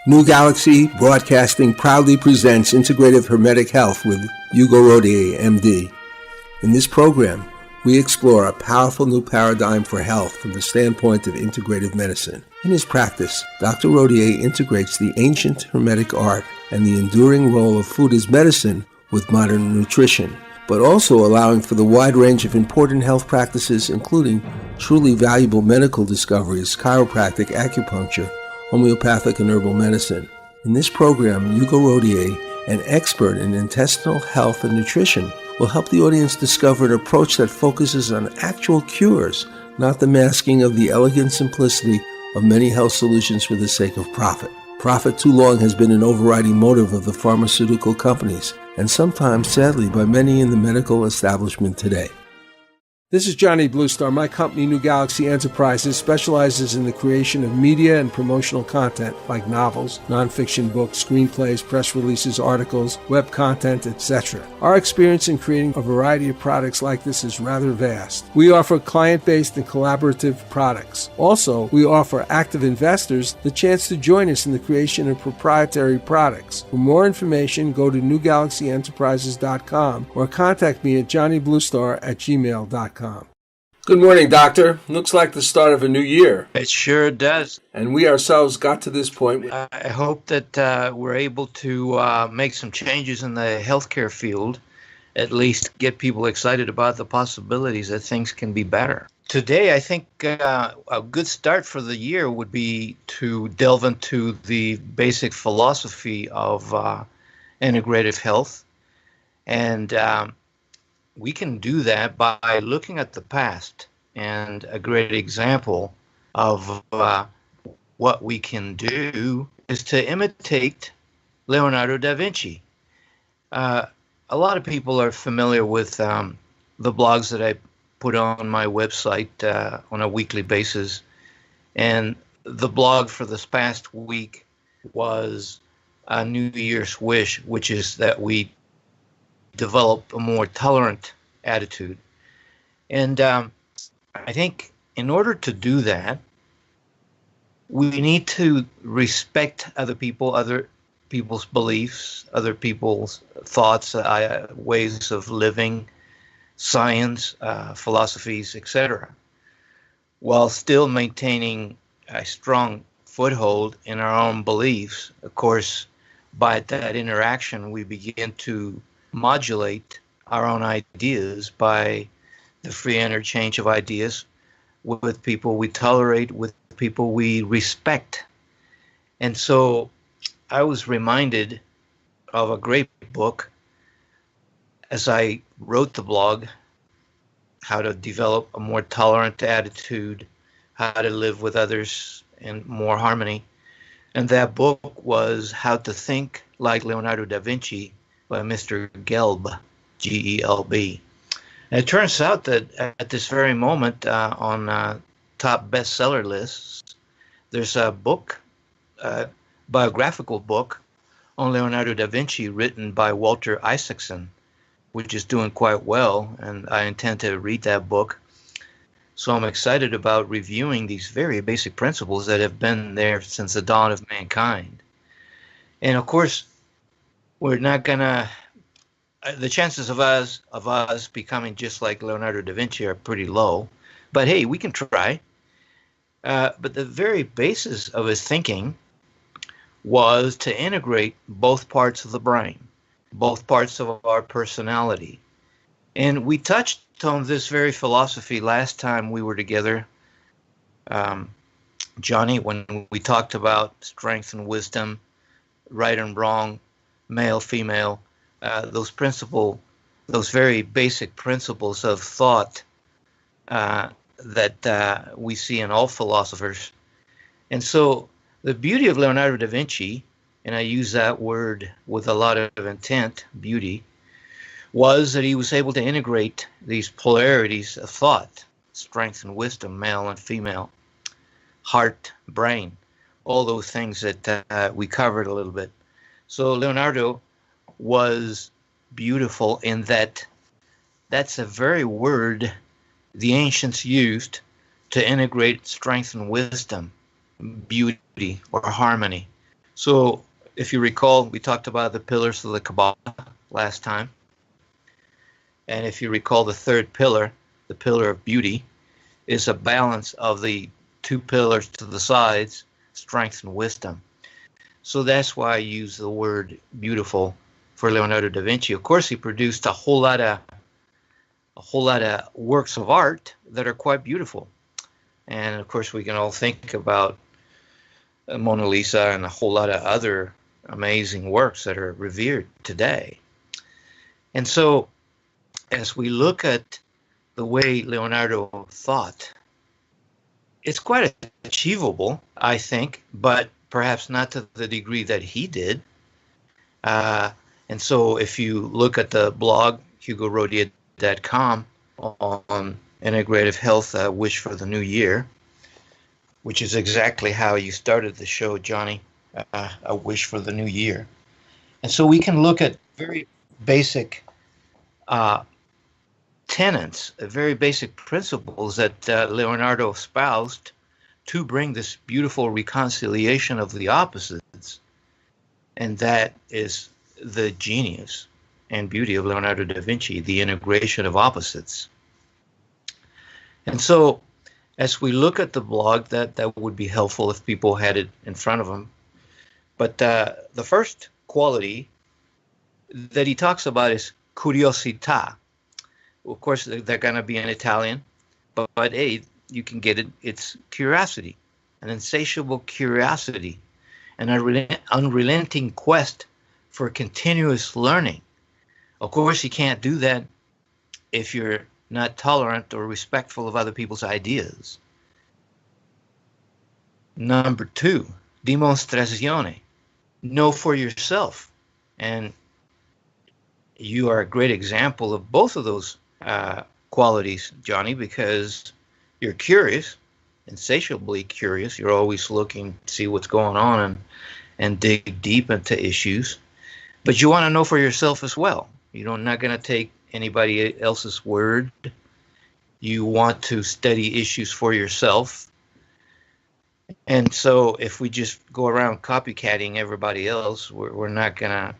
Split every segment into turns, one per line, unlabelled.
New Galaxy Broadcasting proudly presents Integrative Hermetic Health with Hugo Rodier, MD. In this program, we explore a powerful new paradigm for health from the standpoint of integrative medicine. In his practice, Dr. Rodier integrates the ancient Hermetic art and the enduring role of food as medicine with modern nutrition, but also allowing for the wide range of important health practices, including truly valuable medical discoveries, chiropractic, acupuncture, homeopathic, and herbal medicine. In this program, Hugo Rodier, an expert in intestinal health and nutrition, will help the audience discover an approach that focuses on actual cures, not the masking of the elegant simplicity of many health solutions for the sake of profit. Profit too long has been an overriding motive of the pharmaceutical companies, and sometimes, sadly, by many in the medical establishment today. This is Johnny Bluestar. My company, New Galaxy Enterprises, specializes in the creation of media and promotional content like novels, nonfiction books, screenplays, press releases, articles, web content, etc. Our experience in creating a variety of products like this is rather vast. We offer client-based and collaborative products. Also, we offer active investors the chance to join us in the creation of proprietary products. For more information, go to newgalaxyenterprises.com or contact me at johnnybluestar@gmail.com. Good morning, Doctor. Looks like the start of a new year.
It sure does.
And we ourselves got to this point.
I hope that we're able to make some changes in the healthcare field, at least get people excited about the possibilities that things can be better. Today, I think a good start for the year would be to delve into the basic philosophy of integrative health. And we can do that by looking at the past, and a great example of what we can do is to imitate Leonardo da Vinci. A lot of people are familiar with the blogs that I put on my website on a weekly basis, and the blog for this past week was a New Year's wish, which is that we develop a more tolerant attitude. And I think in order to do that, we need to respect other people, other people's beliefs, other people's thoughts, ways of living, science, philosophies, etc., while still maintaining a strong foothold in our own beliefs. Of course, by that interaction, we begin to modulate our own ideas by the free interchange of ideas with people we tolerate, with people we respect. And so I was reminded of a great book as I wrote the blog, How to Develop a More Tolerant Attitude, How to Live with Others in More Harmony. And that book was How to Think Like Leonardo da Vinci by Mr. Gelb, G-E-L-B. And it turns out that at this very moment on top bestseller lists, there's a book, biographical book on Leonardo da Vinci written by Walter Isaacson, which is doing quite well, and I intend to read that book. So I'm excited about reviewing these very basic principles that have been there since the dawn of mankind. And of course, we're not gonna. The chances of us becoming just like Leonardo da Vinci are pretty low, but hey, we can try. But the very basis of his thinking was to integrate both parts of the brain, both parts of our personality, and we touched on this very philosophy last time we were together, Johnny, when we talked about strength and wisdom, right and wrong, male, female, those very basic principles of thought that we see in all philosophers. And so the beauty of Leonardo da Vinci, and I use that word with a lot of intent, beauty, was that he was able to integrate these polarities of thought, strength and wisdom, male and female, heart, brain, all those things that we covered a little bit. So Leonardo was beautiful in that that's a very word the ancients used to integrate strength and wisdom, beauty or harmony. So if you recall, we talked about the pillars of the Kabbalah last time. And if you recall, the third pillar, the pillar of beauty, is a balance of the two pillars to the sides, strength and wisdom. So that's why I use the word beautiful for Leonardo da Vinci. Of course, he produced a whole lot of works of art that are quite beautiful. And of course, we can all think about Mona Lisa and a whole lot of other amazing works that are revered today. And so as we look at the way Leonardo thought, it's quite achievable, I think, but perhaps not to the degree that he did. And so if you look at the blog, HugoRodier.com, on Integrative Health, Wish for the New Year, which is exactly how you started the show, Johnny, a wish for the new year. And so we can look at very basic tenets, very basic principles that Leonardo espoused to bring this beautiful reconciliation of the opposites. And that is the genius and beauty of Leonardo da Vinci, the integration of opposites. And so as we look at the blog, that would be helpful if people had it in front of them. But the first quality that he talks about is curiosità. Of course, they're going to be in Italian, but hey, you can get it. It's curiosity, an insatiable curiosity, an unrelenting quest for continuous learning. Of course, you can't do that if you're not tolerant or respectful of other people's ideas. Number 2, dimostrazione. Know for yourself. And you are a great example of both of those qualities, Johnny, because you're curious, insatiably curious. You're always looking to see what's going on and dig deep into issues. But you want to know for yourself as well. You're not going to take anybody else's word. You want to study issues for yourself. And so if we just go around copycatting everybody else, we're not going to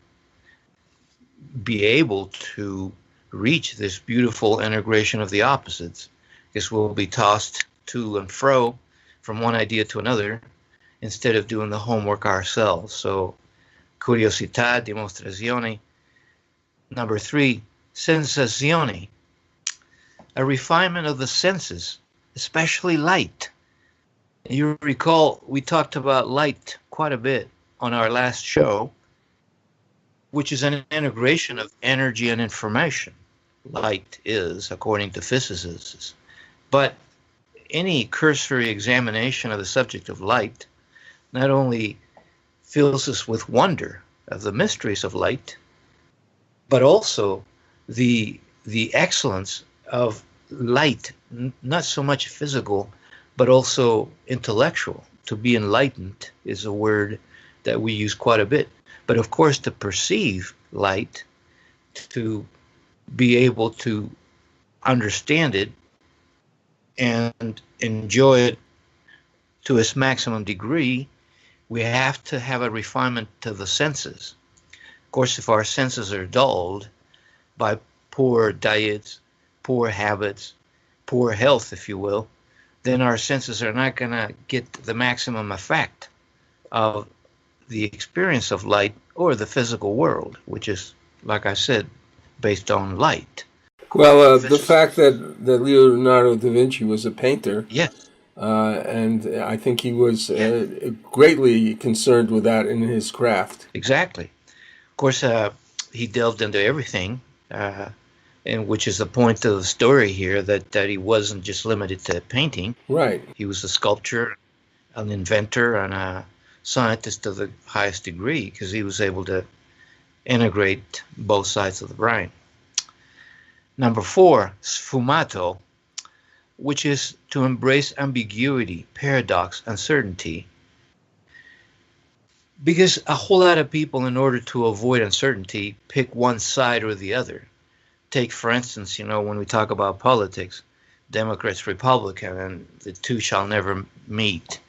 be able to reach this beautiful integration of the opposites, because we'll be tossed to and fro from one idea to another instead of doing the homework ourselves. So curiosità, dimostrazione. Number 3, sensazione, a refinement of the senses, especially light. You recall we talked about light quite a bit on our last show, which is an integration of energy and information. Light is, according to physicists. But any cursory examination of the subject of light not only fills us with wonder of the mysteries of light, but also the excellence of light, not so much physical, but also intellectual. To be enlightened is a word that we use quite a bit. But of course, to perceive light, to be able to understand it and enjoy it to its maximum degree, we have to have a refinement to the senses. Of course, if our senses are dulled by poor diets, poor habits, poor health, if you will, then our senses are not going to get the maximum effect of the experience of light or the physical world, which is, like I said, based on light.
Well, the fact that Leonardo da Vinci was a painter,
yes,
and I think he was greatly concerned with that in his craft.
Exactly. Of course, he delved into everything, and which is the point of the story here, that he wasn't just limited to painting.
Right.
He was a sculptor, an inventor, and a scientist of the highest degree, because he was able to integrate both sides of the brain. Number 4, sfumato, which is to embrace ambiguity, paradox, uncertainty. Because a whole lot of people, in order to avoid uncertainty, pick one side or the other. Take, for instance, when we talk about politics, Democrats, Republican, and the two shall never meet.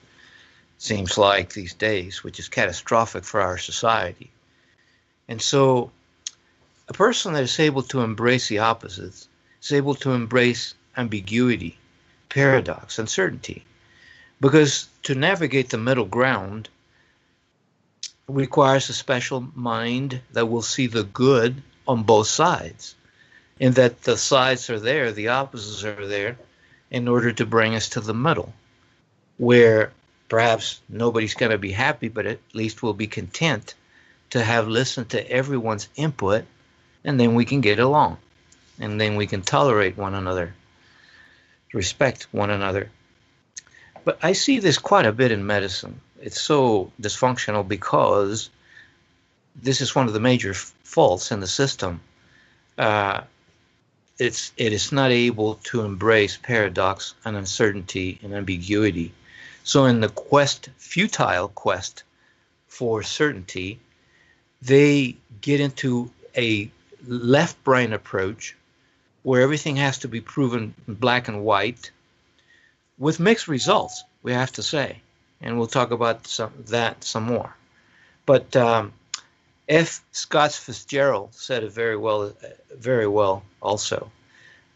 seems like these days, which is catastrophic for our society. And so a person that is able to embrace the opposites is able to embrace ambiguity, paradox, uncertainty. Because to navigate the middle ground requires a special mind that will see the good on both sides, and that the sides are there, the opposites are there, in order to bring us to the middle, where perhaps nobody's going to be happy, but at least we'll be content to have listened to everyone's input, and then we can get along, and then we can tolerate one another, respect one another. But I see this quite a bit in medicine. It's so dysfunctional because this is one of the major faults in the system. It is not able to embrace paradox and uncertainty and ambiguity. So in the futile quest for certainty, they get into a left brain approach where everything has to be proven black and white, with mixed results, we have to say. And we'll talk about some more. But F. Scott Fitzgerald said it very well also,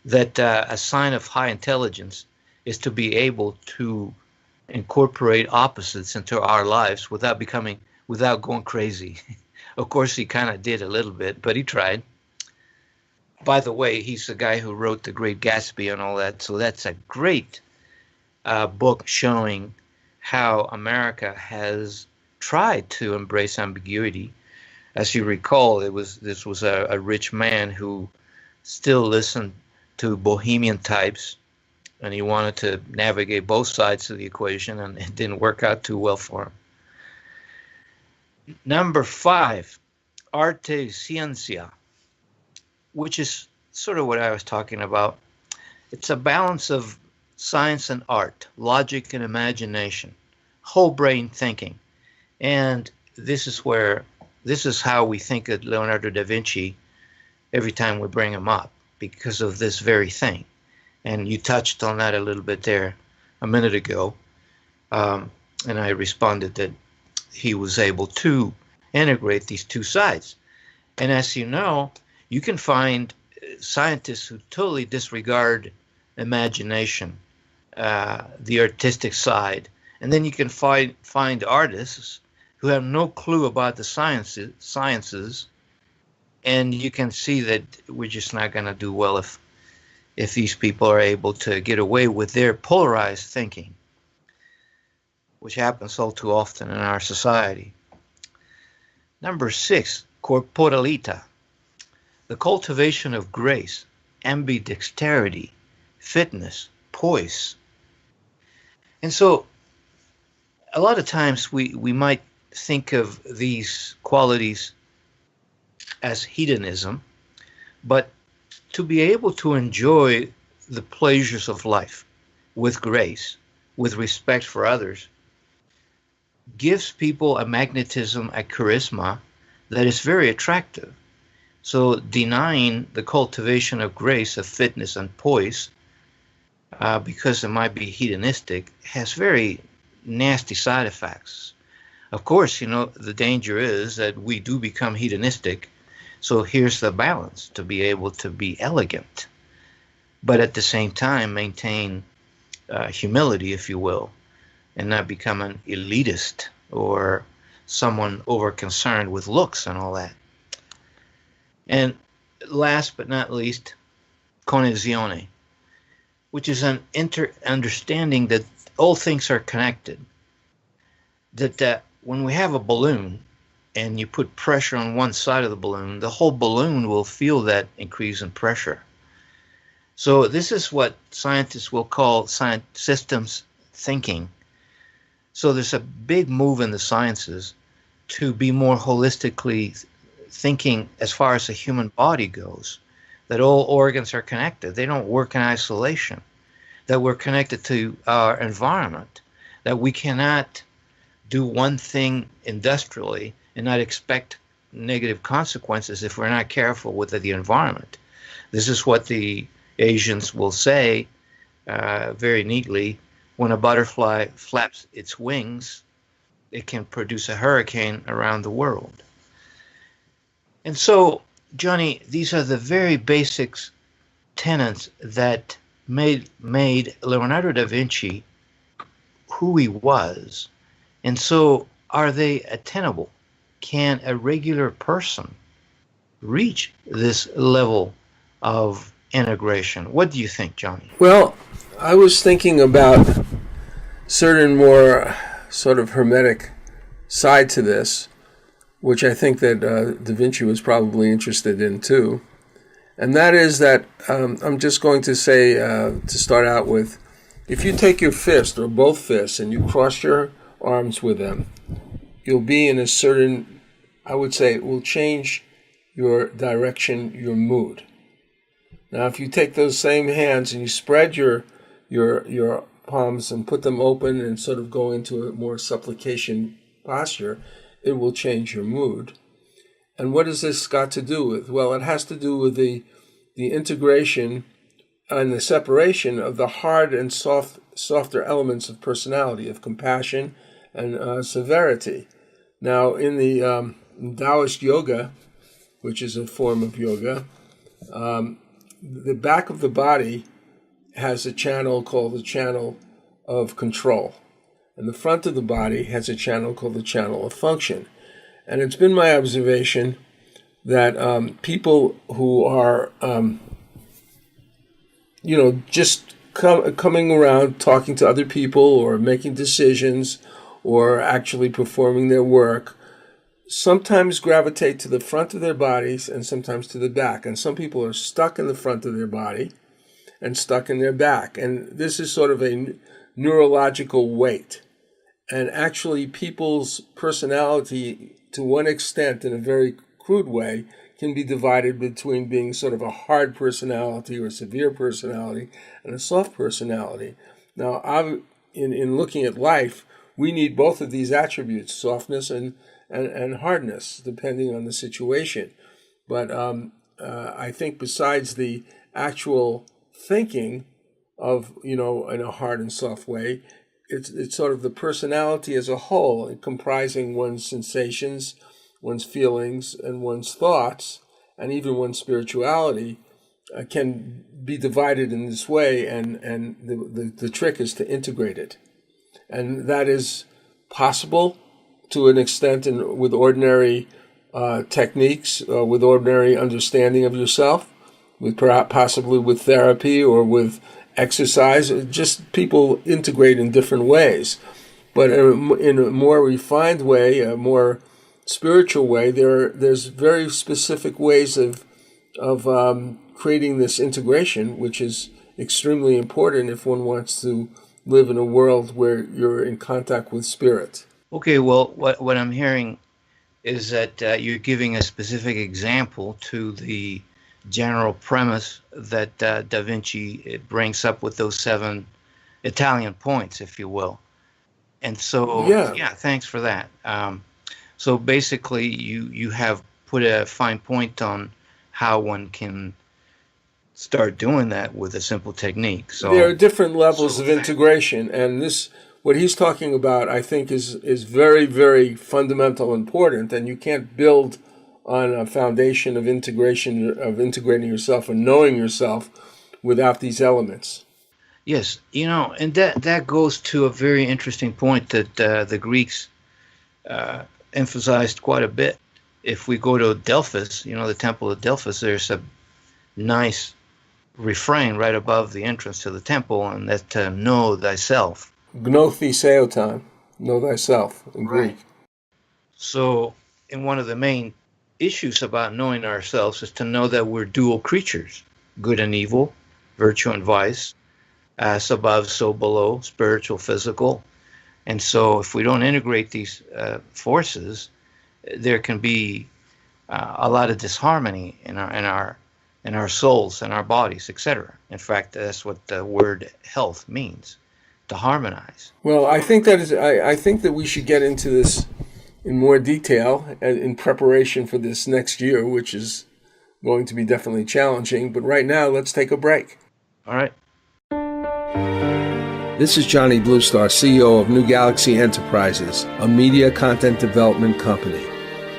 that a sign of high intelligence is to be able to incorporate opposites into our lives without going crazy. Of course, he kind of did a little bit, but he tried. By the way, he's the guy who wrote The Great Gatsby and all that, so that's a great book showing how America has tried to embrace ambiguity. As you recall, this was a rich man who still listened to bohemian types, and he wanted to navigate both sides of the equation, and it didn't work out too well for him. Number 5, arte ciencia, which is sort of what I was talking about. It's a balance of science and art, logic and imagination, whole brain thinking. And this is how we think of Leonardo da Vinci every time we bring him up, because of this very thing. And you touched on that a little bit there a minute ago. And I responded that he was able to integrate these two sides. And as you know, you can find scientists who totally disregard imagination, the artistic side. And then you can find artists who have no clue about the sciences, and you can see that we're just not going to do well if these people are able to get away with their polarized thinking, which happens all too often in our society. Number 6, corporalita, the cultivation of grace, ambidexterity, fitness, poise. And so a lot of times we might think of these qualities as hedonism, but to be able to enjoy the pleasures of life with grace, with respect for others, gives people a magnetism, a charisma that is very attractive. So denying the cultivation of grace, of fitness and poise, because it might be hedonistic, has very nasty side effects. Of course, the danger is that we do become hedonistic. So here's the balance: to be able to be elegant, but at the same time maintain humility, if you will, and not become an elitist or someone over concerned with looks and all that. And last but not least, connessione, which is an understanding that all things are connected. That when we have a balloon and you put pressure on one side of the balloon, the whole balloon will feel that increase in pressure. So this is what scientists will call systems thinking. So there's a big move in the sciences to be more holistically thinking as far as the human body goes, that all organs are connected. They don't work in isolation, that we're connected to our environment, that we cannot do one thing industrially and not expect negative consequences if we're not careful with the environment. This is what the Asians will say very neatly: when a butterfly flaps its wings, it can produce a hurricane around the world. And so, Johnny, these are the very basics tenets that made Leonardo da Vinci who he was. And so, are they attainable? Can a regular person reach this level of integration? What do you think, Johnny?
Well, I was thinking about certain more sort of hermetic side to this, which I think that Da Vinci was probably interested in too. And that is that I'm just going to say, to start out with, if you take your fist or both fists and you cross your arms with them, you'll be in a certain, I would say, it will change your direction, your mood. Now, if you take those same hands and you spread your palms and put them open and sort of go into a more supplication posture, it will change your mood. And what has this got to do with? Well, it has to do with the integration and the separation of the hard and softer elements of personality, of compassion and severity. Now, in the Taoist yoga, which is a form of yoga, the back of the body has a channel called the channel of control. And the front of the body has a channel called the channel of function. And it's been my observation that people who are, just coming around talking to other people or making decisions or actually performing their work sometimes gravitate to the front of their bodies and sometimes to the back. And some people are stuck in the front of their body and stuck in their back. And this is sort of a neurological weight. And actually people's personality, to one extent, in a very crude way, can be divided between being sort of a hard personality or severe personality and a soft personality. Now, in looking at life, we need both of these attributes, softness and hardness, depending on the situation. But I think besides the actual thinking of, in a hard and soft way, it's sort of the personality as a whole, comprising one's sensations, one's feelings, and one's thoughts, and even one's spirituality can be divided in this way, and the trick is to integrate it. And that is possible to an extent with ordinary techniques, with ordinary understanding of yourself, with possibly with therapy or with exercise. Just people integrate in different ways. But in a more refined way, a more spiritual way, there's very specific ways of creating this integration, which is extremely important if one wants to live in a world where you're in contact with spirit.
Okay, well, what I'm hearing is that you're giving a specific example to the general premise that Da Vinci brings up with those 7 Italian points, if you will. And so, yeah, thanks for that. So basically, you have put a fine point on how one can start doing that with a simple technique. So
there are different levels of integration, and this, what he's talking about, I think, is very, very fundamental, important, and you can't build on a foundation of integration, of integrating yourself and knowing yourself without these elements.
Yes, and that goes to a very interesting point that the Greeks emphasized quite a bit. If we go to Delphis, the temple of Delphis, there's a nice refrain right above the entrance to the temple, and that's know thyself.
Gnotheseoton, know thyself in Greek.
So, in one of the main issues about knowing ourselves is to know that we're dual creatures, good and evil, virtue and vice, as above, so below, spiritual, physical. And so if we don't integrate these forces, there can be a lot of disharmony in our souls and our bodies, etc. In fact, that's what the word health means, to harmonize.
Well, I think that we should get into this in more detail in preparation for this next year, which is going to be definitely challenging. But right now, let's take a break.
All right.
This is Johnny Bluestar, CEO of New Galaxy Enterprises, a media content development company.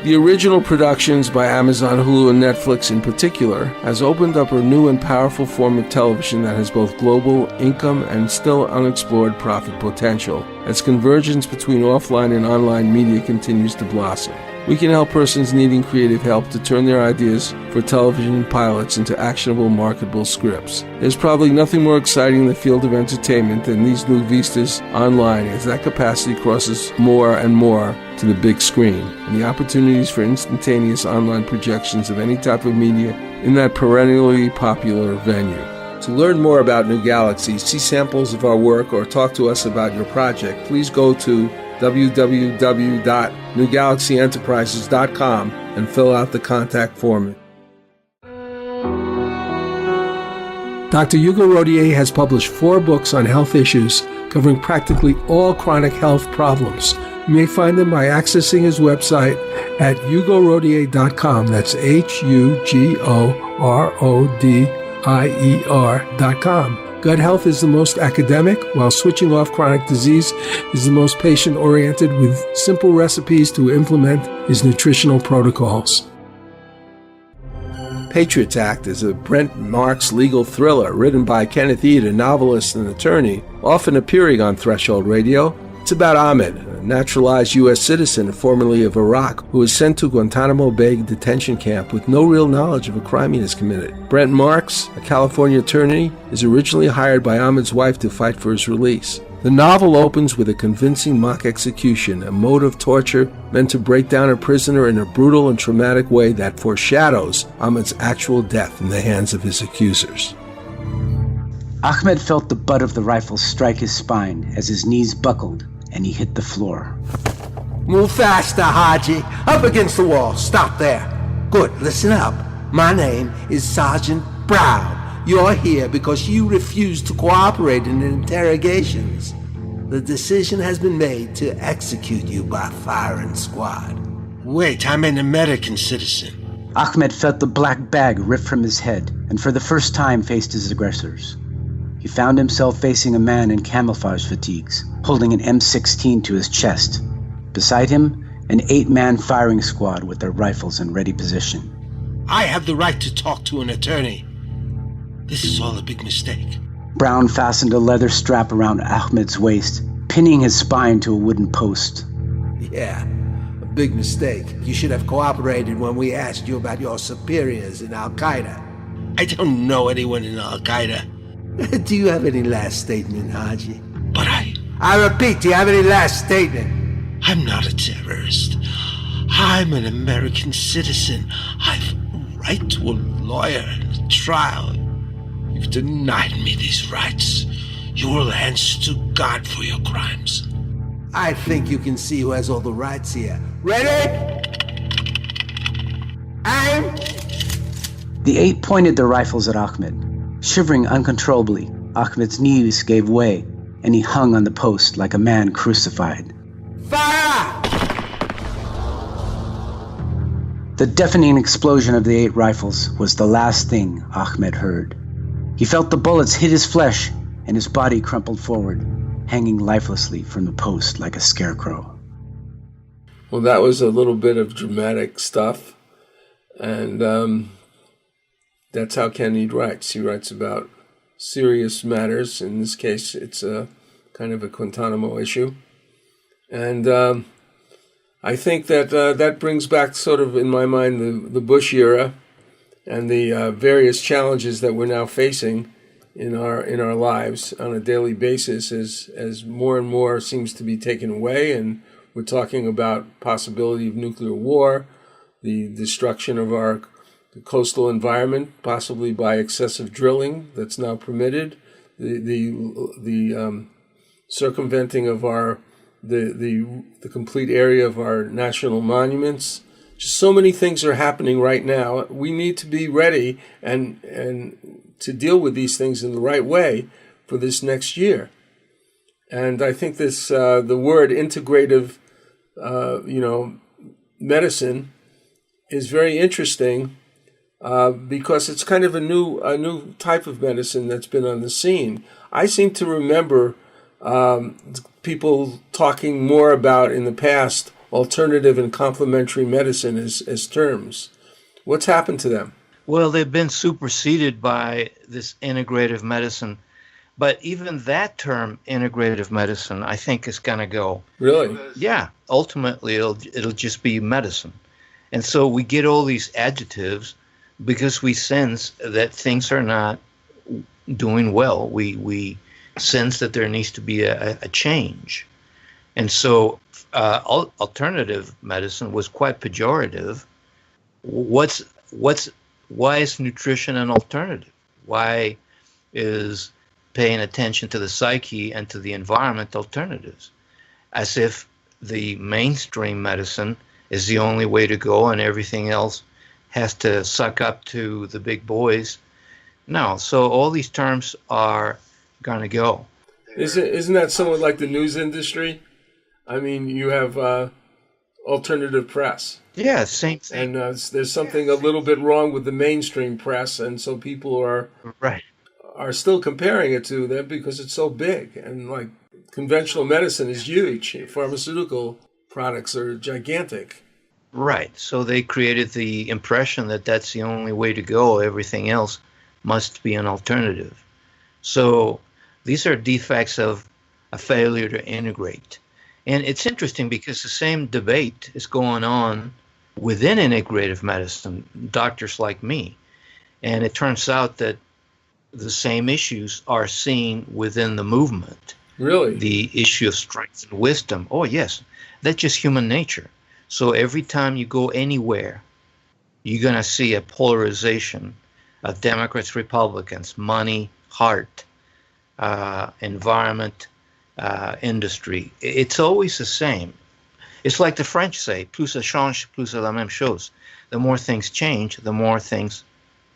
The original productions by Amazon, Hulu, and Netflix in particular has opened up a new and powerful form of television that has both global income and still unexplored profit potential as convergence between offline and online media continues to blossom. We can help persons needing creative help to turn their ideas for television pilots into actionable, marketable scripts. There's probably nothing more exciting in the field of entertainment than these new vistas online, as that capacity crosses more and more to the big screen, and the opportunities for instantaneous online projections of any type of media in that perennially popular venue. To learn more about New Galaxy, see samples of our work, or talk to us about your project, please go to www.newgalaxyenterprises.com and fill out the contact form. Dr. Hugo Rodier has published 4 books on health issues covering practically all chronic health problems. You may find them by accessing his website at hugorodier.com. That's HUGORODIER.com. Gut health is the most academic, while switching off chronic disease is the most patient-oriented, with simple recipes to implement his nutritional protocols. Patriots Act is a Brent Marks legal thriller written by Kenneth Eade, a novelist and attorney, often appearing on Threshold Radio. It's about Ahmed, a naturalized U.S. citizen formerly of Iraq, who was sent to Guantanamo Bay detention camp with no real knowledge of a crime he has committed. Brent Marks, a California attorney, is originally hired by Ahmed's wife to fight for his release. The novel opens with a convincing mock execution, a mode of torture meant to break down a prisoner in a brutal and traumatic way that foreshadows Ahmed's actual death in the hands of his accusers.
Ahmed felt the butt of the rifle strike his spine as his knees buckled and he hit the floor.
Move faster, Haji. Up against the wall. Stop there. Good. Listen up. My name is Sergeant Brown. You're here because you refused to cooperate in interrogations. The decision has been made to execute you by firing squad.
Wait, I'm an American citizen.
Ahmed felt the black bag ripped from his head and for the first time faced his aggressors. He found himself facing a man in camouflage fatigues, holding an M16 to his chest. Beside him, an 8-man firing squad with their rifles in ready position.
I have the right to talk to an attorney. This is all a big mistake.
Brown fastened a leather strap around Ahmed's waist, pinning his spine to a wooden post.
Yeah, a big mistake. You should have cooperated when we asked you about your superiors in Al-Qaeda.
I don't know anyone in Al-Qaeda.
Do you have any last statement, Haji?
But
I repeat, do you have any last statement?
I'm not a terrorist. I'm an American citizen. I've a right to a lawyer and a trial. You've denied me these rights. You will answer to God for your crimes.
I think you can see who has all the rights here. Ready? Aim!
The 8 pointed their rifles at Ahmed. Shivering uncontrollably, Ahmed's knees gave way, and he hung on the post like a man crucified.
Fire!
The deafening explosion of the 8 rifles was the last thing Ahmed heard. He felt the bullets hit his flesh, and his body crumpled forward, hanging lifelessly from the post like a scarecrow.
Well, that was a little bit of dramatic stuff, and that's how Ken Eade writes. He writes about serious matters. In this case, it's a kind of a Guantanamo issue. And I think that that brings back sort of, in my mind, the Bush era and the various challenges that we're now facing in our lives on a daily basis as more and more seems to be taken away. And we're talking about possibility of nuclear war, the destruction of our coastal environment, possibly by excessive drilling that's now permitted, the circumventing of the complete area of our national monuments. Just so many things are happening right now. We need to be ready and to deal with these things in the right way for this next year. And I think this the word integrative, medicine is very interesting. Because it's kind of a new type of medicine that's been on the scene. I seem to remember people talking more about in the past alternative and complementary medicine as terms. What's happened to them?
Well, they've been superseded by this integrative medicine. But even that term, integrative medicine, I think is going to go.
Really?
Yeah. Ultimately, it'll just be medicine. And so we get all these adjectives because we sense that things are not doing well. We sense that there needs to be a change. And so alternative medicine was quite pejorative. Why is nutrition an alternative? Why is paying attention to the psyche and to the environment alternatives? As if the mainstream medicine is the only way to go and everything else has to suck up to the big boys. No, so all these terms are going to go.
Isn't that somewhat like the news industry? I mean, you have alternative press.
Yeah, same thing.
And there's something a little bit wrong with the mainstream press, and so people are still comparing it to them because it's so big. And like conventional medicine is huge. Pharmaceutical products are gigantic.
Right. So they created the impression that that's the only way to go. Everything else must be an alternative. So these are defects of a failure to integrate. And it's interesting because the same debate is going on within integrative medicine, doctors like me. And it turns out that the same issues are seen within the movement.
Really?
The issue of strength and wisdom. Oh, yes. That's just human nature. So every time you go anywhere, you're going to see a polarization of Democrats, Republicans, money, heart, environment, industry. It's always the same. It's like the French say, plus ça change, plus c'est la même chose. The more things change, the more things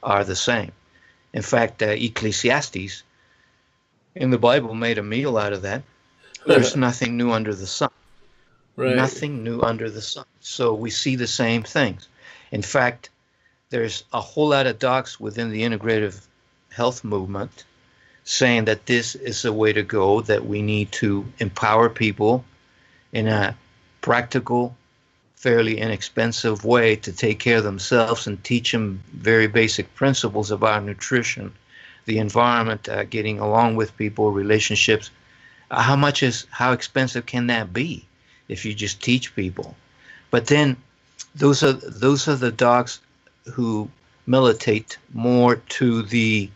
are the same. In fact, Ecclesiastes in the Bible made a meal out of that. There's nothing new under the sun. Right. Nothing new under the sun. So we see the same things. In fact, there's a whole lot of docs within the integrative health movement saying that this is the way to go, that we need to empower people in a practical, fairly inexpensive way to take care of themselves and teach them very basic principles about nutrition, the environment, getting along with people, relationships. How expensive can that be if you just teach people? But then those are the docs who militate more to the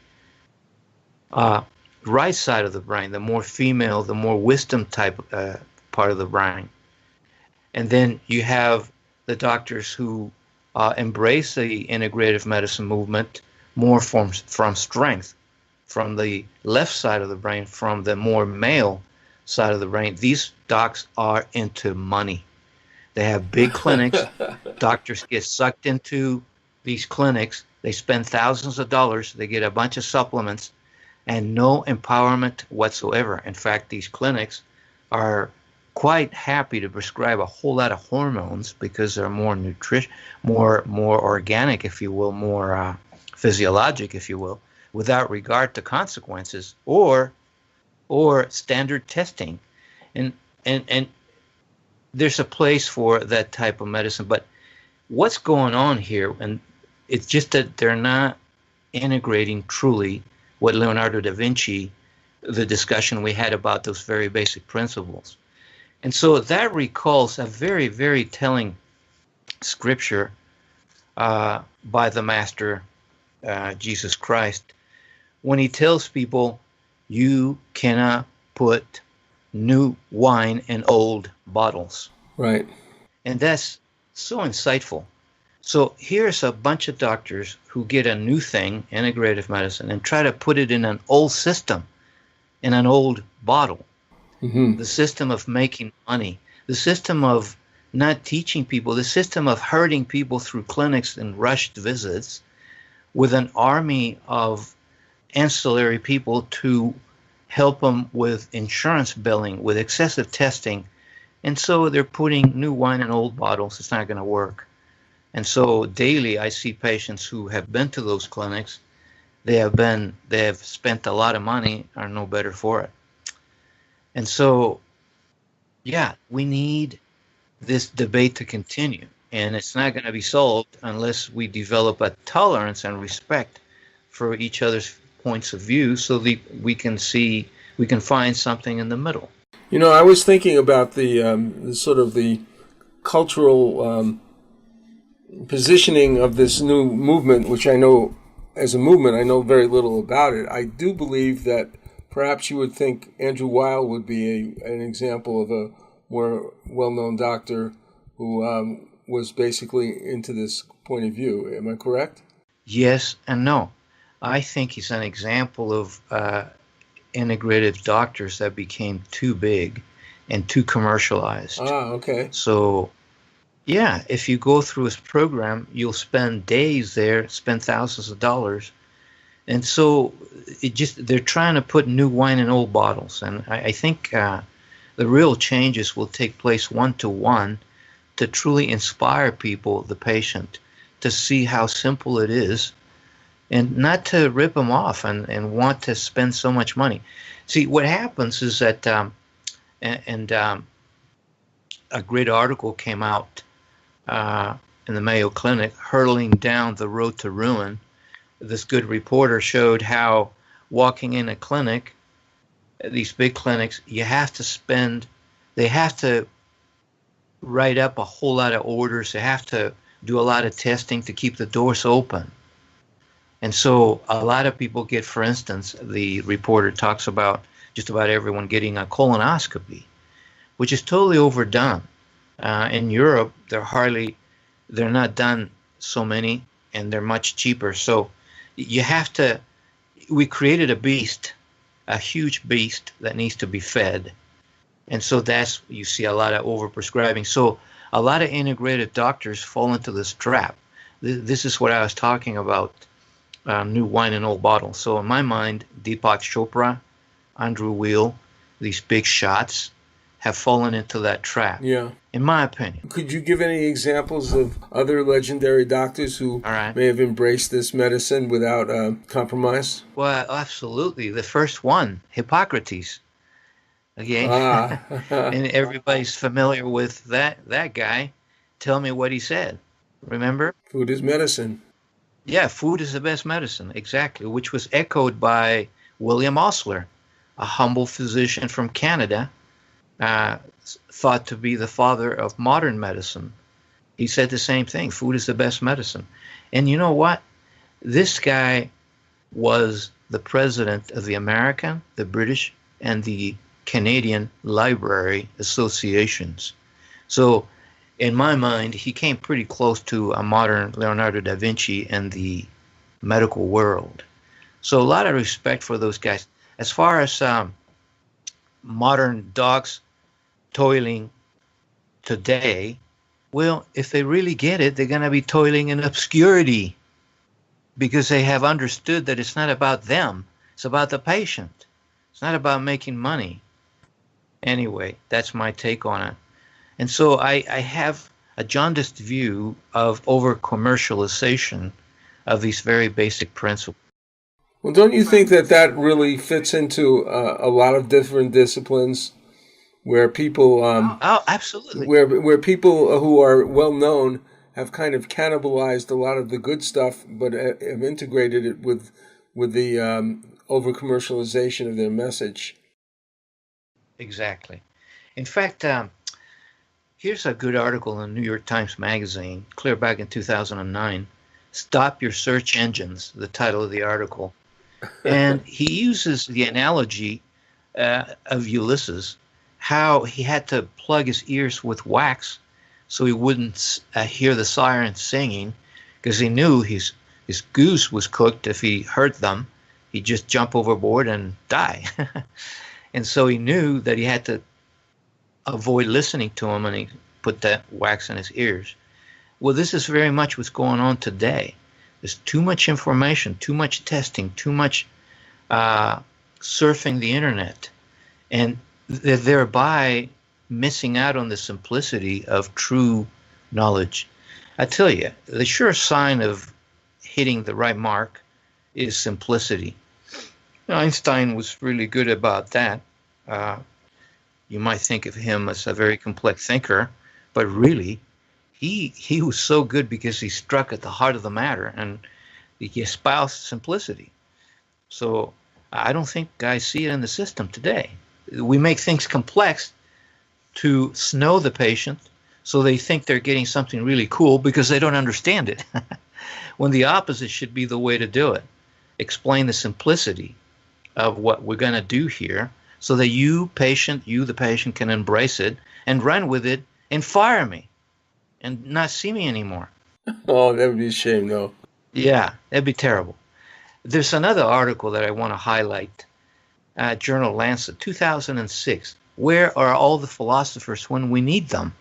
right side of the brain, the more female, the more wisdom type part of the brain. And then you have the doctors who embrace the integrative medicine movement more from strength, from the left side of the brain, from the more male side of the brain. These docs are into money. They have big clinics. Doctors get sucked into these clinics. They spend thousands of dollars. They get a bunch of supplements and no empowerment whatsoever. In fact, these clinics are quite happy to prescribe a whole lot of hormones because they're more more organic, if you will, more physiologic, if you will, without regard to consequences or standard testing. And there's a place for that type of medicine. But what's going on here, and it's just that they're not integrating truly what Leonardo da Vinci, the discussion we had about those very basic principles. And so that recalls a very, very telling scripture by the Master, Jesus Christ, when he tells people, you cannot put new wine in old bottles.
Right.
And that's so insightful. So here's a bunch of doctors who get a new thing, integrative medicine, and try to put it in an old system, in an old bottle. Mm-hmm. The system of making money, the system of not teaching people, the system of herding people through clinics and rushed visits with an army of ancillary people to help them with insurance billing, with excessive testing. And so they're putting new wine in old bottles. It's not going to work. And so daily I see patients who have been to those clinics. They have spent a lot of money, are no better for it. And so, yeah, we need this debate to continue. And it's not going to be solved unless we develop a tolerance and respect for each other's points of view so that we can find something in the middle.
You know, I was thinking about the sort of the cultural positioning of this new movement, which I know, as a movement, I know very little about it. I do believe that perhaps you would think Andrew Weil would be an example of a more well-known doctor who was basically into this point of view. Am I correct?
Yes and no. I think he's an example of integrative doctors that became too big and too commercialized.
Okay.
So, yeah, if you go through his program, you'll spend days there, spend thousands of dollars. And so they're trying to put new wine in old bottles. And I think the real changes will take place one-to-one to truly inspire people, the patient, to see how simple it is and not to rip them off and want to spend so much money. See, what happens is that, a great article came out in the Mayo Clinic, Hurtling Down the Road to Ruin. This good reporter showed how walking in a clinic, these big clinics, they have to write up a whole lot of orders. They have to do a lot of testing to keep the doors open. And so a lot of people get, for instance, the reporter talks about just about everyone getting a colonoscopy, which is totally overdone. In Europe, they're not done so many, and they're much cheaper. So we created a beast, a huge beast that needs to be fed. And so you see a lot of overprescribing. So a lot of integrative doctors fall into this trap. This is what I was talking about, new wine in old bottles. So in my mind, Deepak Chopra, Andrew Weil, these big shots have fallen into that trap.
Yeah.
In my opinion.
Could you give any examples of other legendary doctors who may have embraced this medicine without compromise?
Well, absolutely. The first one, Hippocrates. Okay. And everybody's familiar with that guy. Tell me what he said. Remember?
Food is medicine.
Yeah, food is the best medicine. Exactly. Which was echoed by William Osler, a humble physician from Canada, thought to be the father of modern medicine. He said the same thing. Food is the best medicine. And you know what? This guy was the president of the American, the British, and the Canadian Library Associations. So in my mind, he came pretty close to a modern Leonardo da Vinci in the medical world. So a lot of respect for those guys. As far as modern docs toiling today, well, if they really get it, they're going to be toiling in obscurity because they have understood that it's not about them. It's about the patient. It's not about making money. Anyway, that's my take on it. And so I have a jaundiced view of over-commercialization of these very basic principles.
Well, don't you think that really fits into a lot of different disciplines where people...
absolutely.
Where people who are well-known have kind of cannibalized a lot of the good stuff, but have integrated it with the over-commercialization of their message.
Exactly. In fact, here's a good article in the New York Times Magazine, clear back in 2009. Stop Your Search Engines, the title of the article. And he uses the analogy of Ulysses, how he had to plug his ears with wax so he wouldn't hear the sirens singing, because he knew his goose was cooked. If he heard them, he'd just jump overboard and die. And so he knew that he had to avoid listening to him, and he put that wax in his ears. Well, this is very much what's going on today. There's too much information, too much testing, too much surfing the internet, and they're thereby missing out on the simplicity of true knowledge. I tell you, the sure sign of hitting the right mark is simplicity. Einstein was really good about that. You might think of him as a very complex thinker, but really, he was so good because he struck at the heart of the matter and he espoused simplicity. So I don't think guys see it in the system today. We make things complex to snow the patient so they think they're getting something really cool because they don't understand it. When the opposite should be the way to do it. Explain the simplicity of what we're going to do here so that you, the patient, can embrace it and run with it and fire me and not see me anymore.
Oh, that would be a shame, though.
Yeah, that'd be terrible. There's another article that I want to highlight. Journal Lancet, 2006. Where are all the philosophers when we need them?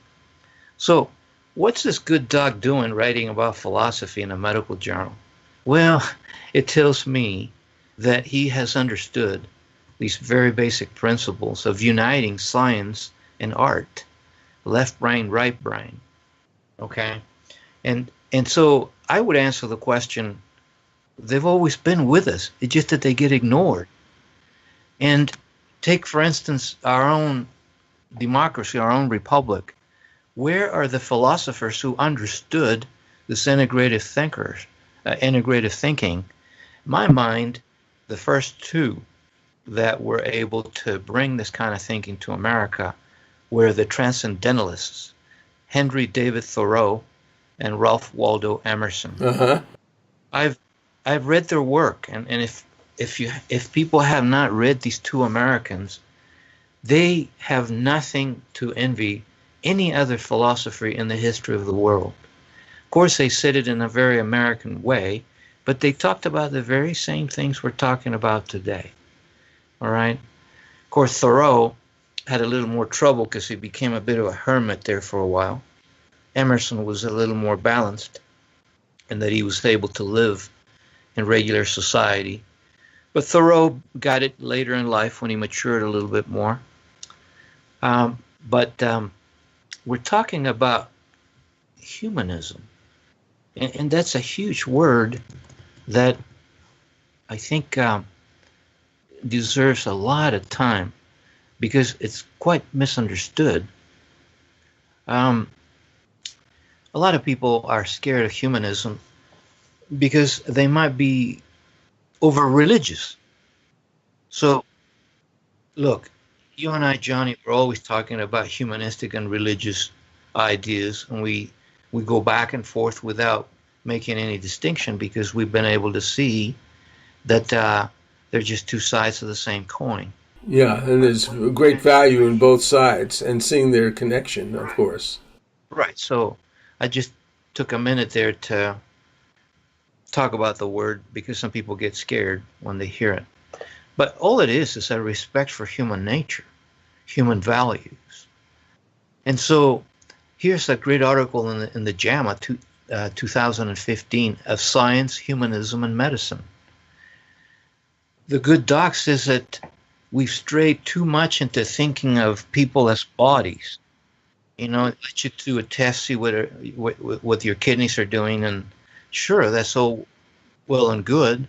So, what's this good doc doing writing about philosophy in a medical journal? Well, it tells me that he has understood these very basic principles of uniting science and art, left brain, right brain. Okay? And so I would answer the question, they've always been with us. It's just that they get ignored. And take, for instance, our own democracy, our own republic. Where are the philosophers who understood this integrative thinking? In my mind, the first two that were able to bring this kind of thinking to America were the transcendentalists, Henry David Thoreau and Ralph Waldo Emerson.
Uh-huh.
I've read their work, and if people have not read these two Americans, they have nothing to envy any other philosophy in the history of the world. Of course, they said it in a very American way, but they talked about the very same things we're talking about today. All right? Of course, Thoreau had a little more trouble because he became a bit of a hermit there for a while. Emerson was a little more balanced in that he was able to live in regular society. But Thoreau got it later in life when he matured a little bit more. But we're talking about humanism. And that's a huge word that I think deserves a lot of time because it's quite misunderstood. A lot of people are scared of humanism because they might be over-religious. So, look, you and I, Johnny, we're always talking about humanistic and religious ideas, and we go back and forth without making any distinction because we've been able to see that they're just two sides of the same coin.
Yeah, and there's great value in both sides and seeing their connection, of course.
Right, so I just took a minute there to talk about the word because some people get scared when they hear it. But all it is a respect for human nature, human values. And so here's a great article in the JAMA 2015 of Science, Humanism, and Medicine. The good doc says that we've strayed too much into thinking of people as bodies. You know, it lets you do a test, see what your kidneys are doing, and sure, that's all well and good,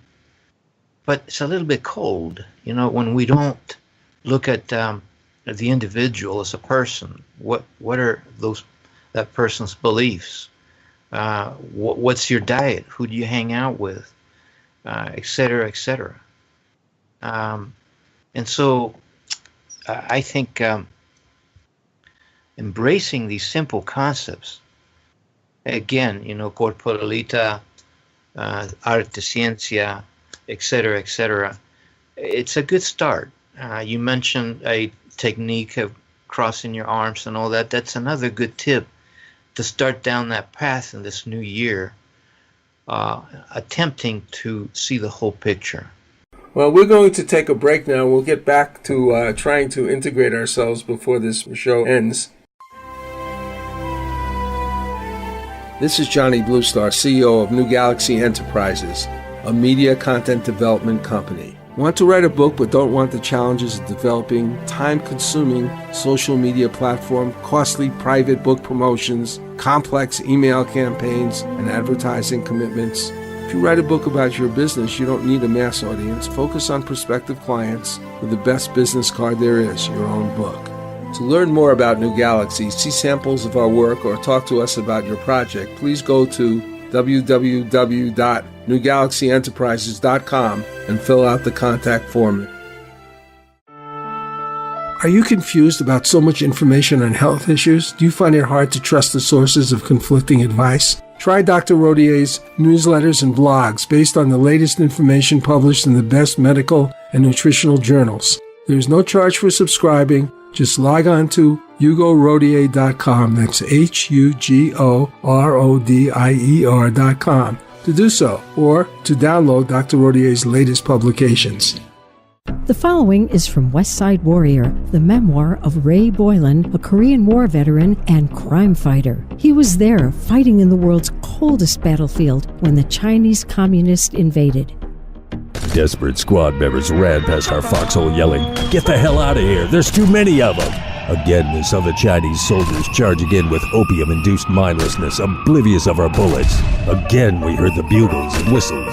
but it's a little bit cold, you know, when we don't look at the individual as a person. What are that person's beliefs? What's your diet? Who do you hang out with? Et cetera, et cetera. And so I think embracing these simple concepts, again, you know, corporalita, arte, ciencia, et cetera, it's a good start. You mentioned a technique of crossing your arms and all that. That's another good tip to start down that path in this new year, attempting to see the whole picture.
Well, we're going to take a break now. We'll get back to trying to integrate ourselves before this show ends. This is Johnny Bluestar, CEO of New Galaxy Enterprises, a media content development company. Want to write a book but don't want the challenges of developing time-consuming social media platform, costly private book promotions, complex email campaigns, and advertising commitments? If you write a book about your business, you don't need a mass audience. Focus on prospective clients with the best business card there is, your own book. To learn more about New Galaxy, see samples of our work, or talk to us about your project, please go to www.newgalaxyenterprises.com and fill out the contact form. Are you confused about so much information on health issues? Do you find it hard to trust the sources of conflicting advice? Try Dr. Rodier's newsletters and blogs based on the latest information published in the best medical and nutritional journals. There is no charge for subscribing. Just log on to HugoRodier.com. That's HugoRodier.com to do so, or to download Dr. Rodier's latest publications.
The following is from West Side Warrior, the memoir of Ray Boylan, a Korean War veteran and crime fighter. He was there fighting in the world's coldest battlefield when the Chinese communists invaded.
Desperate squad members ran past our foxhole yelling, "Get the hell out of here, there's too many of them!" Again, we saw the Chinese soldiers charging in with opium-induced mindlessness, oblivious of our bullets. Again, we heard the bugles and whistles.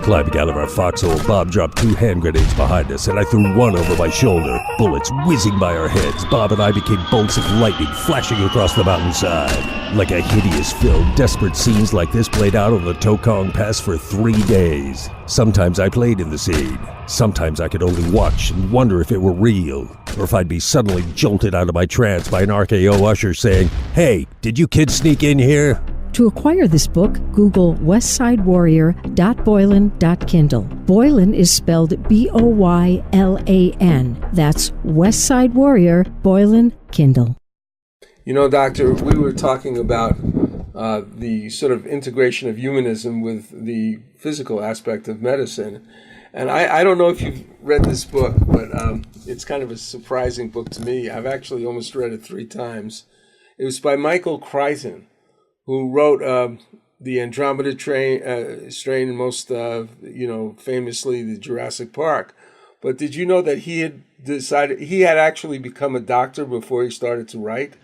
Climbing out of our foxhole, Bob dropped 2 hand grenades behind us, and I threw one over my shoulder. Bullets whizzing by our heads, Bob and I became bolts of lightning flashing across the mountainside. Like a hideous film, desperate scenes like this played out on the Tokong Pass for 3 days. Sometimes I played in the scene. Sometimes I could only watch and wonder if it were real, or if I'd be suddenly jolted out of my trance by an RKO usher saying, "Hey, did you kids sneak in here?"
To acquire this book, Google westsidewarrior.boylan.kindle. Boylan is spelled Boylan. That's West Side Warrior, Boylan, Kindle.
You know, Doctor, we were talking about the sort of integration of humanism with the physical aspect of medicine. And I don't know if you've read this book, but it's kind of a surprising book to me. I've actually almost read it 3 times. It was by Michael Crichton, who wrote the Andromeda strain, and most, famously the Jurassic Park. But did you know that he had actually become a doctor before he started to write?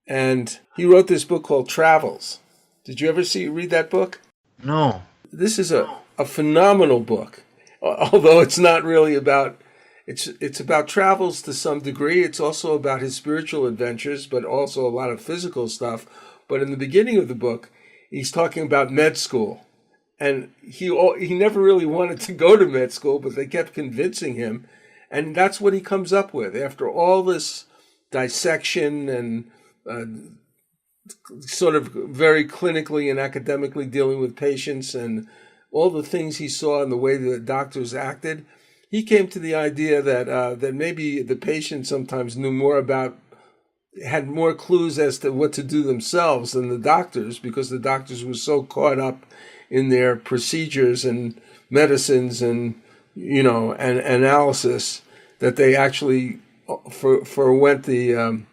And he wrote this book called Travels. Did you ever read that book?
No.
This is a phenomenal book, although it's not really about. It's about travels to some degree. It's also about his spiritual adventures, but also a lot of physical stuff. But in the beginning of the book, he's talking about med school. And he never really wanted to go to med school, but they kept convincing him. And that's what he comes up with. After all this dissection and sort of very clinically and academically dealing with patients and all the things he saw and the way the doctors acted, he came to the idea that maybe the patient sometimes had more clues as to what to do themselves than the doctors, because the doctors were so caught up in their procedures and medicines and and analysis that they actually forwent the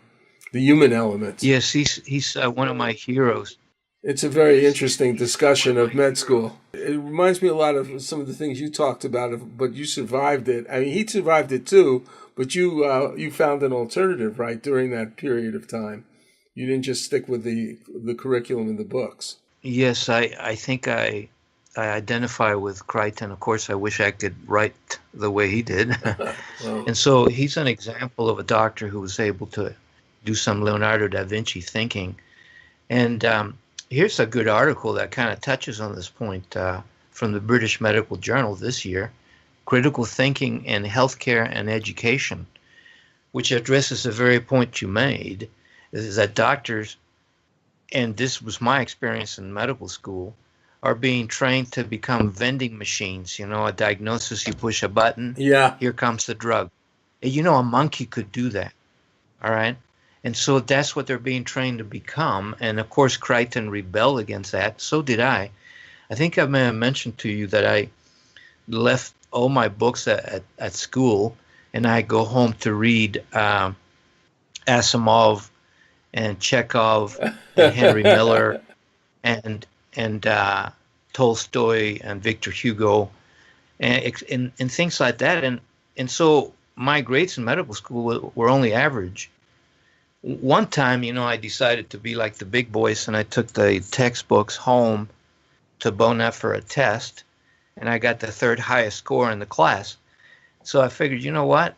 human element.
Yes, he's one of my heroes.
It's a very interesting discussion of med school. It reminds me a lot of some of the things you talked about, but you survived it. I mean, he survived it too, but you found an alternative, right, during that period of time. You didn't just stick with the curriculum in the books.
Yes, I think I identify with Crichton. Of course, I wish I could write the way he did. Well, and so he's an example of a doctor who was able to do some Leonardo da Vinci thinking. And here's a good article that kind of touches on this point from the British Medical Journal this year, Critical Thinking in Healthcare and Education, which addresses the very point you made, is that doctors, and this was my experience in medical school, are being trained to become vending machines. A diagnosis, you push a button, here comes the drug. And a monkey could do that, all right? And so that's what they're being trained to become. And of course, Crichton rebelled against that. So did I. I think I may have mentioned to you that I left all my books at school, and I go home to read Asimov and Chekhov and Henry Miller and Tolstoy and Victor Hugo and things like that. And so my grades in medical school were only average. One time, I decided to be like the big boys, and I took the textbooks home to Bonap for a test, and I got the 3rd highest score in the class. So I figured, you know what?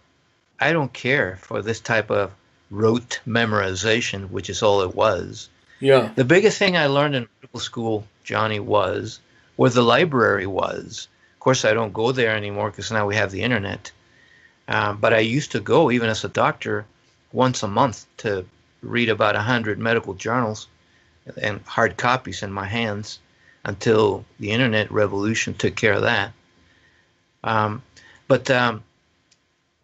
I don't care for this type of rote memorization, which is all it was.
Yeah.
The biggest thing I learned in medical school, Johnny, was where the library was. Of course, I don't go there anymore because now we have the internet. But I used to go, even as a doctor, once a month to read about 100 medical journals and hard copies in my hands until the internet revolution took care of that. But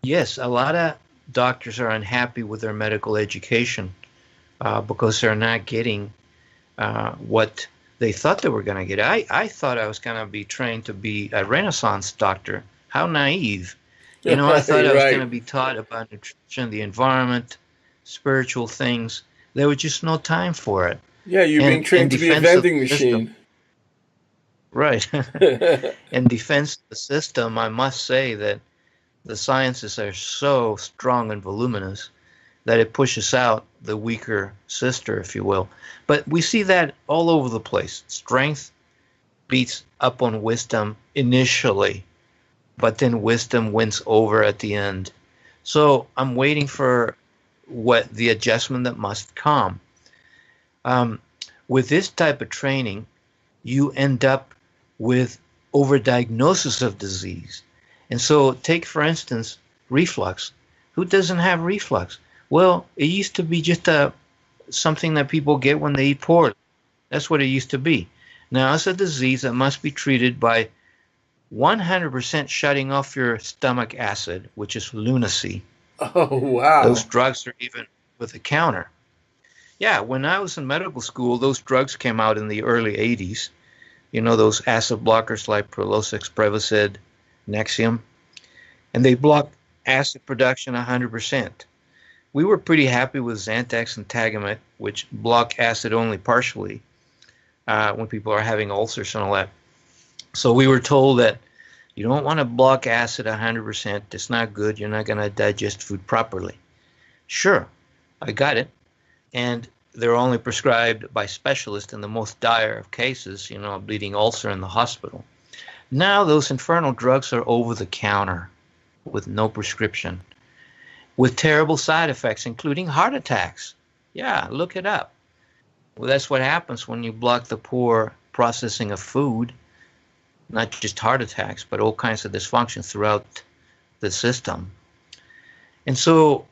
yes, a lot of doctors are unhappy with their medical education because they're not getting what they thought they were going to get. I thought I was going to be trained to be a Renaissance doctor. How naive. You know, I thought I was going to be taught about nutrition, the environment, spiritual things. There was just no time for it.
Yeah, you're being trained to be a vending machine.
Right. In defense of the system, I must say that the sciences are so strong and voluminous that it pushes out the weaker sister, if you will. But we see that all over the place. Strength beats up on wisdom initially, but then wisdom wins over at the end. So I'm waiting for what the adjustment that must come. With this type of training, you end up with overdiagnosis of disease. And so take, for instance, reflux. Who doesn't have reflux? Well, it used to be just something that people get when they eat poorly. That's what it used to be. Now it's a disease that must be treated by 100% shutting off your stomach acid, which is lunacy.
Oh, wow.
Those drugs are even with a counter. Yeah, when I was in medical school, those drugs came out in the early 80s. You know, those acid blockers like Prilosec, Prevacid, Nexium. And they blocked acid production 100%. We were pretty happy with Zantac and Tagamet, which block acid only partially when people are having ulcers and all that. So we were told that you don't want to block acid 100%. It's not good. You're not going to digest food properly. Sure, I got it. And they're only prescribed by specialists in the most dire of cases, you know, a bleeding ulcer in the hospital. Now those infernal drugs are over the counter with no prescription, with terrible side effects, including heart attacks. Yeah, look it up. Well, that's what happens when you block the poor processing of food, not just heart attacks, but all kinds of dysfunction throughout the system. And so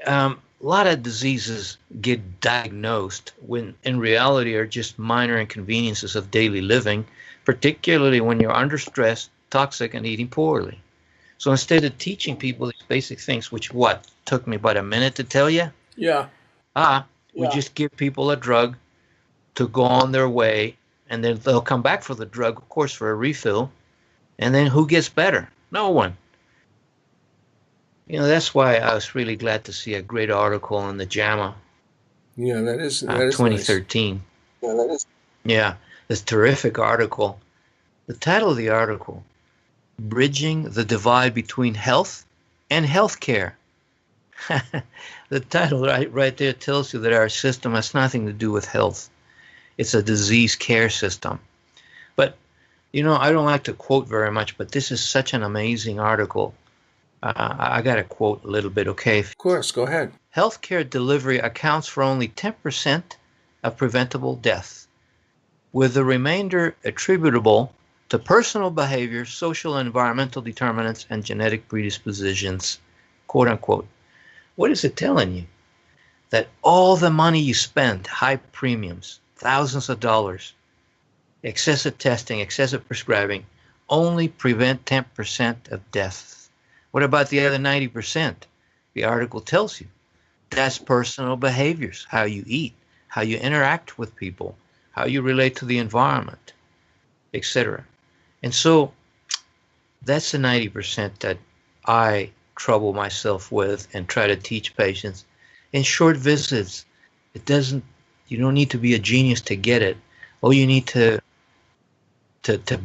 a lot of diseases get diagnosed when in reality are just minor inconveniences of daily living, particularly when you're under stress, toxic, and eating poorly. So instead of teaching people these basic things, which took me about a minute to tell you?
Yeah.
We just give people a drug to go on their way, and then they'll come back for the drug, of course, for a refill. And then who gets better? No one. You know, that's why I was really glad to see a great article in the JAMA.
Yeah, that is
2013.
Nice.
Yeah, this terrific article. The title of the article, Bridging the Divide Between Health and Healthcare. The title right there tells you that our system has nothing to do with health. It's a disease care system. But, you know, I don't like to quote very much, but this is such an amazing article. I got to quote a little bit, okay?
Of course, go ahead.
Healthcare delivery accounts for only 10% of preventable death, with the remainder attributable to personal behavior, social and environmental determinants, and genetic predispositions, quote unquote. What is it telling you? That all the money you spend, high premiums, thousands of dollars, excessive testing, excessive prescribing, only prevent 10% of deaths. What about the other 90%? The article tells you that's personal behaviors, how you eat, how you interact with people, how you relate to the environment, etc. And so that's the 90% that I trouble myself with and try to teach patients in short visits. You don't need to be a genius to get it. All you need to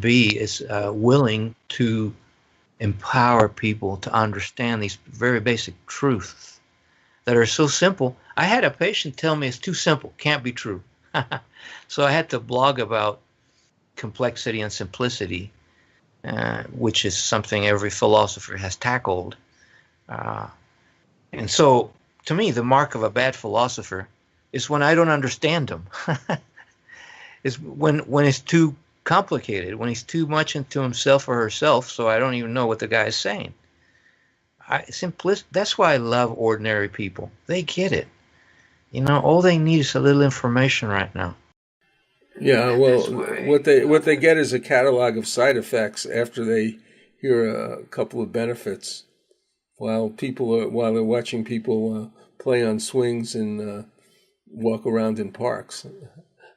be is willing to empower people to understand these very basic truths that are so simple. I had a patient tell me it's too simple, can't be true. So I had to blog about complexity and simplicity, which is something every philosopher has tackled. And so to me, the mark of a bad philosopher is when I don't understand him. Is when it's too complicated, when he's too much into himself or herself, so I don't even know what the guy is saying. That's why I love ordinary people. They get it. All they need is a little information right now.
Yeah, well, what they get is a catalog of side effects after they hear a couple of benefits, while they're watching people play on swings and walk around in parks.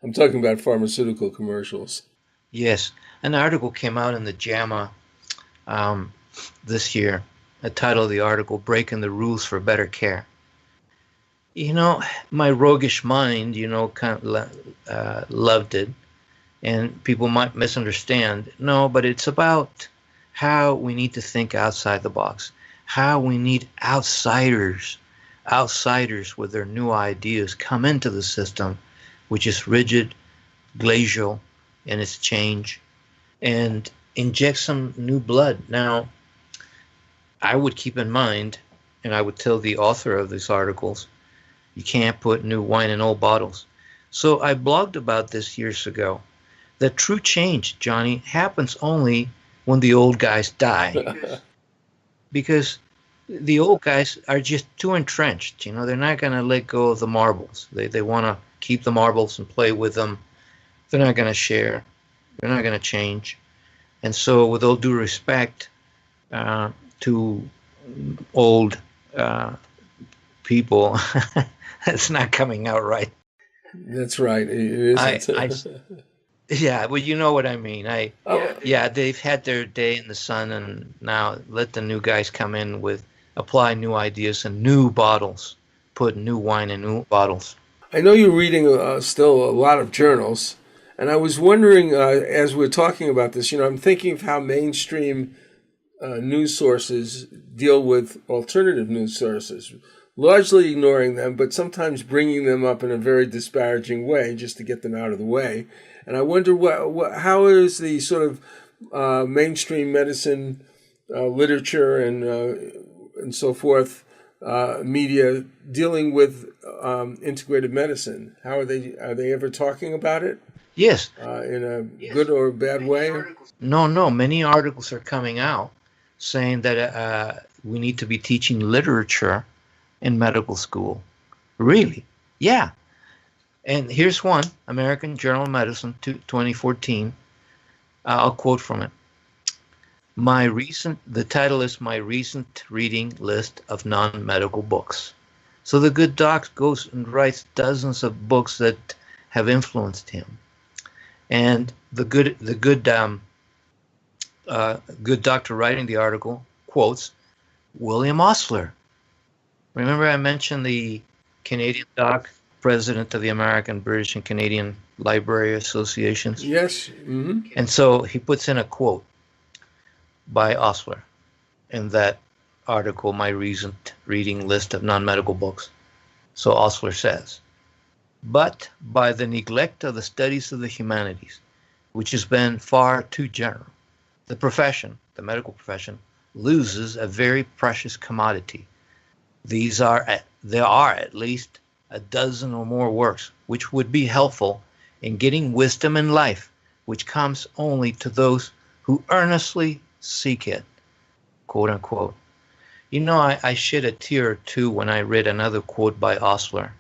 I'm talking about pharmaceutical commercials.
Yes, an article came out in the JAMA this year. The title of the article, "Breaking the Rules for Better Care." My roguish mind, kind of loved it, and people might misunderstand. No, but it's about how we need to think outside the box, how we need outsiders with their new ideas come into the system, which is rigid, glacial in its change, and inject some new blood. Now, I would keep in mind, and I would tell the author of these articles, you can't put new wine in old bottles. So I blogged about this years ago. That true change, Johnny, happens only when the old guys die. Because the old guys are just too entrenched. They're not going to let go of the marbles. They want to keep the marbles and play with them. They're not going to share. They're not going to change. And so with all due respect to old people, it's not coming out right.
That's right. It isn't.
Yeah, well, you know what I mean. Yeah, they've had their day in the sun, and now let the new guys come in apply new ideas and new bottles, put new wine in new bottles.
I know you're reading still a lot of journals, and I was wondering, as we're talking about this, I'm thinking of how mainstream news sources deal with alternative news sources, largely ignoring them, but sometimes bringing them up in a very disparaging way just to get them out of the way. And I wonder how is the sort of mainstream medicine literature and so forth media dealing with integrative medicine? How are they ever talking about it?
Yes.
In a good or bad way?
No. Many articles are coming out saying that we need to be teaching literature in medical school. Really? Yeah. And here's one, American Journal of Medicine, 2014. I'll quote from it. The title is My Recent Reading List of Non-Medical Books. So the good doc goes and writes dozens of books that have influenced him. And the good doctor writing the article quotes William Osler. Remember I mentioned the Canadian doc, president of the American, British, and Canadian Library Associations?
Yes. Mm-hmm.
And so he puts in a quote by Osler in that article, My Recent Reading List of Non-Medical Books. So Osler says, but by the neglect of the studies of the humanities, which has been far too general, the medical profession, loses a very precious commodity. There are at least a dozen or more works which would be helpful in getting wisdom in life, which comes only to those who earnestly seek it, quote unquote. I shed a tear or two when I read another quote by Osler.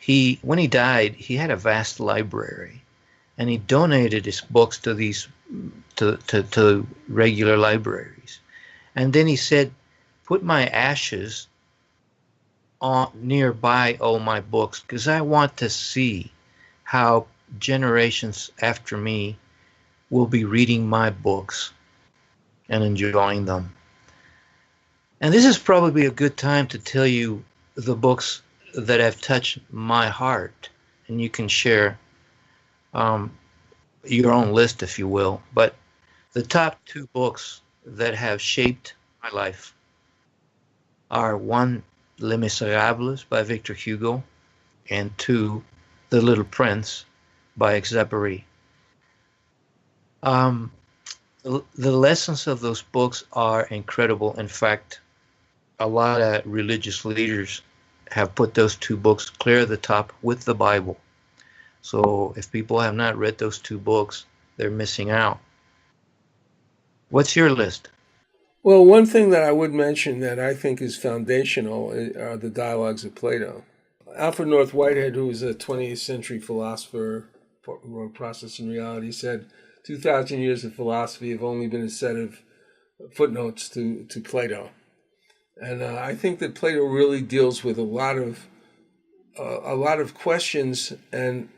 When he died, he had a vast library, and he donated his books to regular libraries. And then he said, put my ashes nearby all my books, because I want to see how generations after me will be reading my books and enjoying them. And this is probably a good time to tell you the books that have touched my heart, and you can share your own list if you will. But the top two books that have shaped my life are one, Les Miserables by Victor Hugo, and two, The Little Prince by Exupéry. The lessons of those books are incredible. In fact, a lot of religious leaders have put those two books clear at the top with the Bible. So if people have not read those two books, they're missing out. What's your list?
Well, one thing that I would mention that I think is foundational are the dialogues of Plato. Alfred North Whitehead, who was a 20th century philosopher, wrote Process and Reality, said 2,000 years of philosophy have only been a set of footnotes to Plato. And I think that Plato really deals with a lot of questions and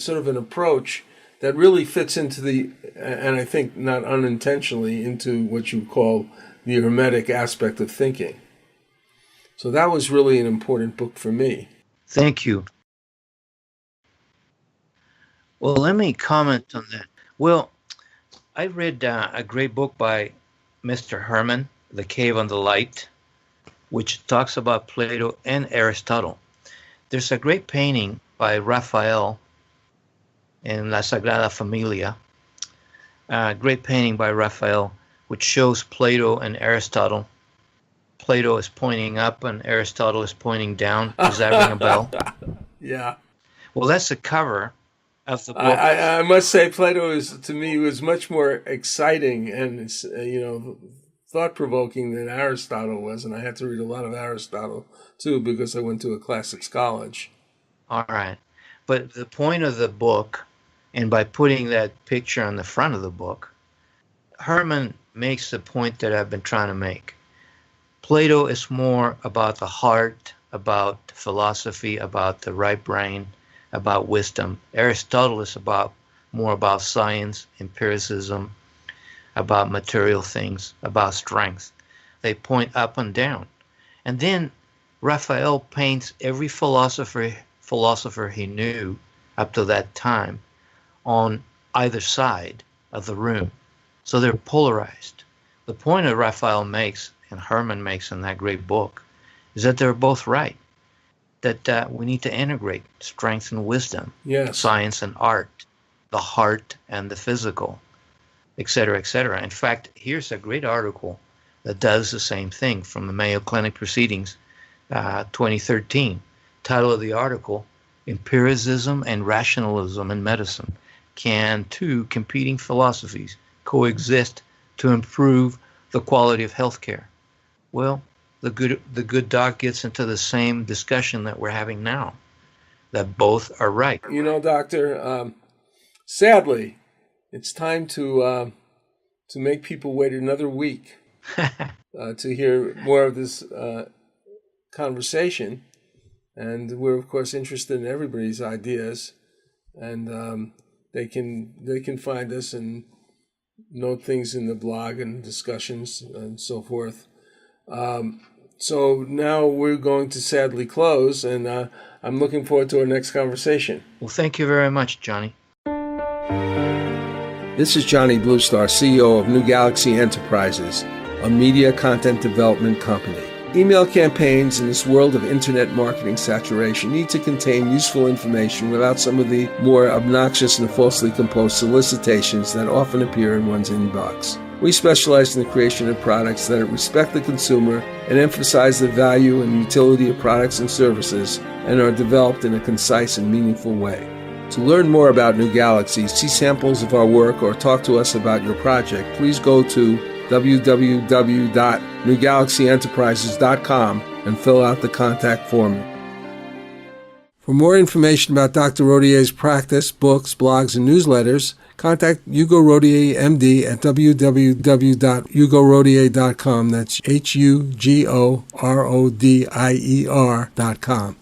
sort of an approach that really fits into and I think not unintentionally, into what you call the Hermetic aspect of thinking. So that was really an important book for me.
Thank you. Well, let me comment on that. Well, I read a great book by Mr. Herman, The Cave on the Light, which talks about Plato and Aristotle. There's a great painting by Raphael in La Sagrada Familia, a great painting by Raphael, which shows Plato and Aristotle. Plato is pointing up and Aristotle is pointing down. Does that ring a bell?
Yeah.
Well, that's the cover of the book.
I must say, Plato to me was much more exciting and thought-provoking than Aristotle was, and I had to read a lot of Aristotle too because I went to a classics college.
All right, but the point of the book, and by putting that picture on the front of the book, Herman makes the point that I've been trying to make. Plato is more about the heart, about philosophy, about the right brain, about wisdom. Aristotle is more about science, empiricism, about material things, about strength. They point up and down. And then Raphael paints every philosopher he knew up to that time on either side of the room. So they're polarized. The point that Raphael makes and Herman makes in that great book is that they're both right, that we need to integrate strength and wisdom,
yes,
science and art, the heart and the physical, etc., etc. In fact, here's a great article that does the same thing from the Mayo Clinic Proceedings, 2013. Title of the article, Empiricism and Rationalism in Medicine. Can two competing philosophies coexist to improve the quality of healthcare? Well, the good doc gets into the same discussion that we're having now, that both are right.
You know, Doctor, sadly, it's time to make people wait another week to hear more of this conversation. And we're, of course, interested in everybody's ideas. And they can find us and note things in the blog and discussions and so forth. So now we're going to sadly close, and I'm looking forward to our next conversation.
Well, thank you very much, Johnny.
This is Johnny Bluestar, CEO of New Galaxy Enterprises, a media content development company. Email campaigns in this world of internet marketing saturation need to contain useful information without some of the more obnoxious and falsely composed solicitations that often appear in one's inbox. We specialize in the creation of products that respect the consumer and emphasize the value and utility of products and services and are developed in a concise and meaningful way. To learn more about New Galaxy, see samples of our work, or talk to us about your project, please go to www.newgalaxyenterprises.com and fill out the contact form. For more information about Dr. Rodier's practice, books, blogs, and newsletters, contact Hugo Rodier, MD, at www.hugorodier.com. That's HUGORODIER.com.